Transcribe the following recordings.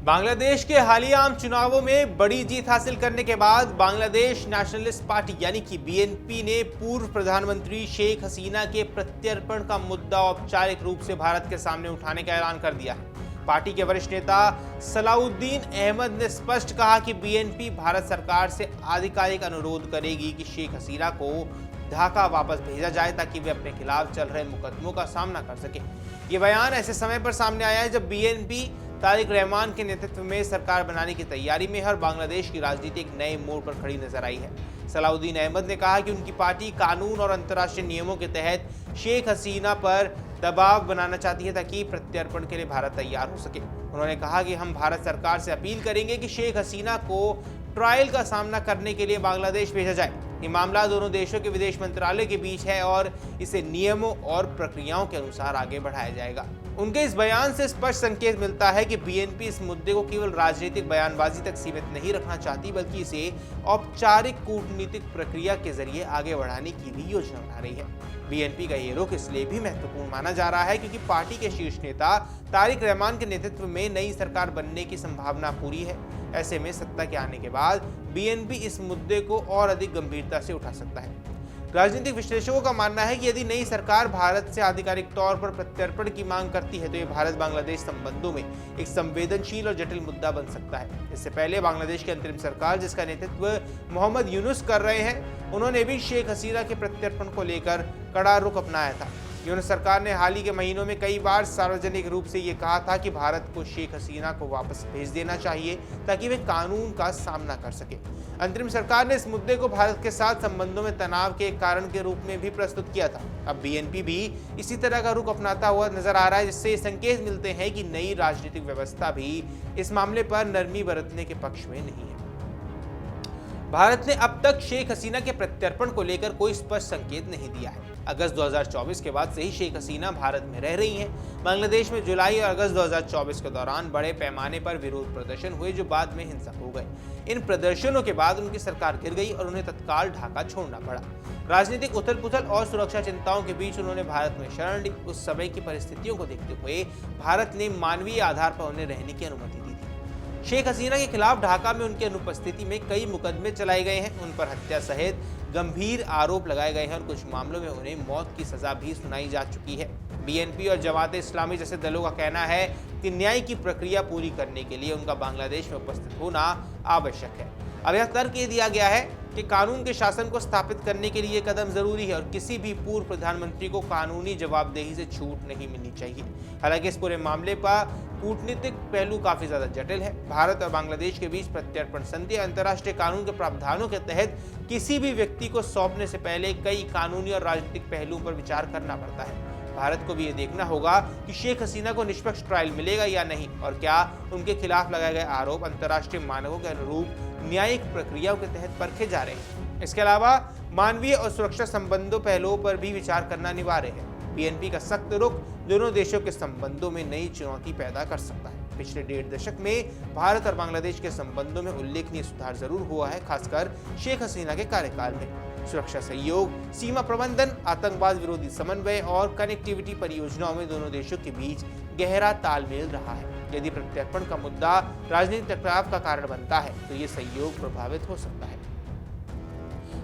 बांग्लादेश के हालिया आम चुनावों में बड़ी जीत हासिल करने के बाद बांग्लादेश नेशनलिस्ट पार्टी यानी कि बीएनपी ने पूर्व प्रधानमंत्री शेख हसीना के प्रत्यर्पण का मुद्दा औपचारिक रूप से भारत के सामने उठाने का ऐलान कर दिया है। पार्टी के वरिष्ठ नेता सलाउद्दीन अहमद ने स्पष्ट कहा कि बीएनपी भारत सरकार से आधिकारिक अनुरोध करेगी कि शेख हसीना को ढाका वापस भेजा जाए ताकि वे अपने खिलाफ चल रहे मुकदमों का सामना कर सके। ये बयान ऐसे समय पर सामने आया है जब बीएनपी तारिक रहमान के नेतृत्व में सरकार बनाने की तैयारी में है और बांग्लादेश की राजनीति एक नए मोड़ पर खड़ी नजर आई है। सलाउद्दीन अहमद ने कहा कि उनकी पार्टी कानून और अंतर्राष्ट्रीय नियमों के तहत शेख हसीना पर दबाव बनाना चाहती है ताकि प्रत्यर्पण के लिए भारत तैयार हो सके। उन्होंने कहा कि हम भारत सरकार से अपील करेंगे कि शेख हसीना को ट्रायल का सामना करने के लिए बांग्लादेश भेजा जाए। ये मामला दोनों देशों के विदेश मंत्रालय के बीच है और इसे नियमों और प्रक्रियाओं के अनुसार आगे बढ़ाया जाएगा। उनके इस बयान से स्पष्ट संकेत मिलता है कि बीएनपी इस मुद्दे को केवल राजनीतिक बयानबाजी तक सीमित नहीं रखना चाहती, बल्कि इसे औपचारिक कूटनीतिक प्रक्रिया के जरिए आगे बढ़ाने की भी योजना बना रही है। बीएनपी का ये रुख इसलिए भी महत्वपूर्ण माना जा रहा है क्योंकि पार्टी के शीर्ष नेता तारिक रहमान के नेतृत्व में नई सरकार बनने की संभावना पूरी है। ऐसे में सत्ता के आने के बाद बीएनपी इस मुद्दे को और अधिक गंभीरता से उठा सकता है। राजनीतिक विश्लेषकों का मानना है कि यदि नई सरकार भारत से आधिकारिक तौर पर प्रत्यर्पण की मांग करती है तो ये भारत बांग्लादेश संबंधों में एक संवेदनशील और जटिल मुद्दा बन सकता है। इससे पहले बांग्लादेश की अंतरिम सरकार, जिसका नेतृत्व मोहम्मद यूनुस कर रहे हैं, उन्होंने भी शेख हसीना के प्रत्यर्पण को लेकर कड़ा रुख अपनाया था। यूनुस सरकार ने हाल ही के महीनों में कई बार सार्वजनिक रूप से ये कहा था कि भारत को शेख हसीना को वापस भेज देना चाहिए ताकि वे कानून का सामना कर सके। अंतरिम सरकार ने इस मुद्दे को भारत के साथ संबंधों में तनाव के एक कारण के रूप में भी प्रस्तुत किया था। अब बीएनपी भी इसी तरह का रुख अपनाता हुआ नजर आ रहा है, जिससे संकेत मिलते हैं कि नई राजनीतिक व्यवस्था भी इस मामले पर नरमी बरतने के पक्ष में नहीं है। भारत ने अब तक शेख हसीना के प्रत्यर्पण को लेकर कोई स्पष्ट संकेत नहीं दिया है। अगस्त 2024 के बाद से ही शेख हसीना भारत में रह रही हैं। बांग्लादेश में जुलाई और अगस्त 2024 के दौरान बड़े पैमाने पर विरोध प्रदर्शन हुए जो बाद में हिंसक हो गए। इन प्रदर्शनों के बाद उनकी सरकार गिर गई और उन्हें तत्काल ढाका छोड़ना पड़ा। राजनीतिक उथल-पुथल और सुरक्षा चिंताओं के बीच उन्होंने भारत में शरण ली। उस समय की परिस्थितियों को देखते हुए भारत ने मानवीय आधार पर उन्हें रहने की अनुमति दी थी। शेख हसीना के खिलाफ ढाका में उनकी अनुपस्थिति में कई मुकदमे चलाए गए हैं। उन पर हत्या सहित गंभीर आरोप लगाए गए हैं और कुछ मामलों में उन्हें मौत की सजा भी सुनाई जा चुकी है। बीएनपी और जमात इस्लामी जैसे दलों का कहना है कि न्याय की प्रक्रिया पूरी करने के लिए उनका बांग्लादेश में उपस्थित होना आवश्यक है। अब यह तर्क ये दिया गया है कि कानून के शासन को स्थापित करने के लिए कदम जरूरी है और किसी भी पूर्व प्रधानमंत्री को कानूनी जवाबदेही से छूट नहीं मिलनी चाहिए। हालांकि इस पूरे मामले पर कूटनीतिक पहलू काफी ज्यादा जटिल है। भारत और बांग्लादेश के बीच प्रत्यर्पण संधि अंतर्राष्ट्रीय कानून के प्रावधानों के तहत किसी भी व्यक्ति को सौंपने से पहले कई कानूनी और राजनीतिक पहलुओं पर विचार करना पड़ता है। भारत को भी ये देखना होगा कि शेख हसीना को निष्पक्ष ट्रायल मिलेगा या नहीं और क्या उनके खिलाफ लगाए गए आरोप अंतर्राष्ट्रीय मानकों के अनुरूप न्यायिक प्रक्रियाओं के तहत परखे जा रहे हैं। इसके अलावा मानवीय और सुरक्षा संबंधों पहलुओं पर भी विचार करना अनिवार्य है। बीएनपी का सख्त रुख दोनों देशों के संबंधों में नई चुनौती पैदा कर सकता है। पिछले 1.5 दशक में भारत और बांग्लादेश के संबंधों में उल्लेखनीय सुधार जरूर हुआ है, खासकर शेख हसीना के कार्यकाल में। सुरक्षा सहयोग, सीमा प्रबंधन, आतंकवाद विरोधी समन्वय और कनेक्टिविटी परियोजनाओं में दोनों देशों के बीच गहरा तालमेल रहा है। यदि प्रत्यर्पण का मुद्दा राजनीतिक टकराव का कारण बनता है तो ये सहयोग प्रभावित हो सकता है।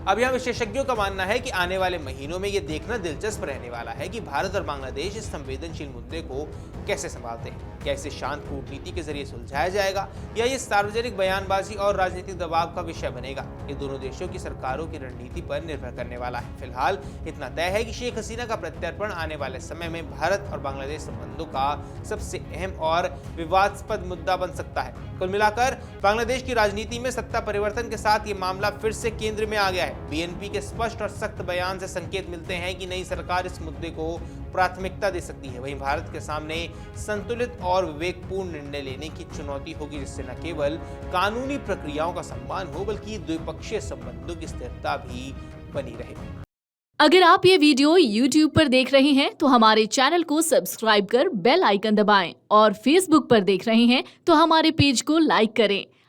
अब यहाँ विशेषज्ञों का मानना है कि आने वाले महीनों में ये देखना दिलचस्प रहने वाला है कि भारत और बांग्लादेश इस संवेदनशील मुद्दे को कैसे संभालते हैं। क्या इसे शांत कूटनीति के जरिए सुलझाया जाएगा या ये सार्वजनिक बयानबाजी और राजनीतिक दबाव का विषय बनेगा। ये दोनों देशों की सरकारों की रणनीति पर निर्भर करने वाला है। फिलहाल इतना तय है कि शेख हसीना का प्रत्यर्पण आने वाले समय में भारत और बांग्लादेश संबंधों का सबसे अहम और विवादास्पद मुद्दा बन सकता है। कुल मिलाकर बांग्लादेश की राजनीति में सत्ता परिवर्तन के साथ ये मामला फिर से केंद्र में आ गया है। बीएनपी के स्पष्ट और सख्त बयान से संकेत मिलते हैं कि नई सरकार इस मुद्दे को प्राथमिकता दे सकती है। वहीं भारत के सामने संतुलित और विवेकपूर्ण निर्णय लेने की चुनौती होगी, जिससे न केवल कानूनी प्रक्रियाओं का सम्मान हो बल्कि द्विपक्षीय संबंधों की स्थिरता भी बनी रहे। अगर आप ये वीडियो YouTube पर देख रहे हैं तो हमारे चैनल को सब्सक्राइब कर बेल आइकन दबाएं और Facebook पर देख रहे हैं तो हमारे पेज को लाइक करें।